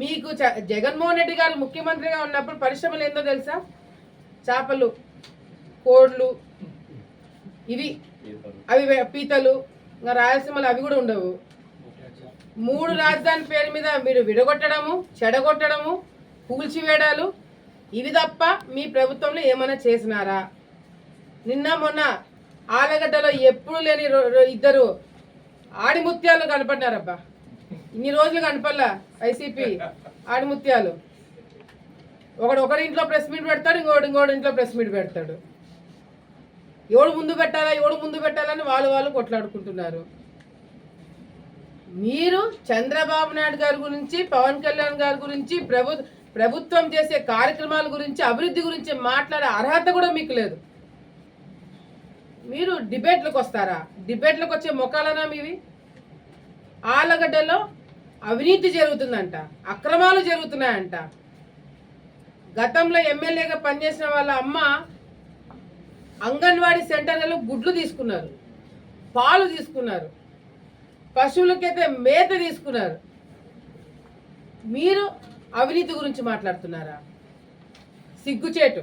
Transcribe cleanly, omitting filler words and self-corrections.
మీకు జగన్మోహన్ రెడ్డి గారు ముఖ్యమంత్రిగా ఉన్నప్పుడు పరిశ్రమలు ఏందో తెలుసా? చేపలు, కోడ్లు, ఇవి అవి పీతలు, ఇంకా రాయలసీమలు అవి కూడా ఉండవు. 3 రాజధాని పేరు మీద మీరు విడగొట్టడము, చెడగొట్టడము, కూల్చివేయడాలు ఇవి తప్ప మీ ప్రభుత్వంలో ఏమైనా చేసినారా? నిన్న మొన్న ఆలగడ్డలో ఎప్పుడు లేని 2 ఆడిముత్యాలు కనపడినారబ్బా. ఇన్ని రోజులు కనపడలా వైసీపీ ఆడిముత్యాలు. ఒకడి ఇంట్లో ప్రెస్ మీట్ పెడతాడు, ఇంకోటి ఇంట్లో ప్రెస్ మీట్ పెడతాడు. ఎవడు ముందు పెట్టాలని వాళ్ళు కొట్లాడుకుంటున్నారు. మీరు చంద్రబాబు నాయుడు గారి గురించి, పవన్ కళ్యాణ్ గారి గురించి, ప్రభుత్వం చేసే కార్యక్రమాల గురించి, అభివృద్ధి గురించి మాట్లాడే అర్హత కూడా మీకు లేదు. మీరు డిబేట్లకు వస్తారా? డిబేట్లకు వచ్చే మొక్కలనా మీవి? ఆలగడ్డలో అవినీతి జరుగుతుందంట, అక్రమాలు జరుగుతున్నాయంట. గతంలో ఎమ్మెల్యేగా పనిచేసిన వాళ్ళ అమ్మ అంగన్వాడీ సెంటర్లలో గుడ్లు తీసుకున్నారు, పాలు తీసుకున్నారు, పశువులకైతే మేత తీసుకున్నారు. మీరు అవినీతి గురించి మాట్లాడుతున్నారా? సిగ్గుచేటు.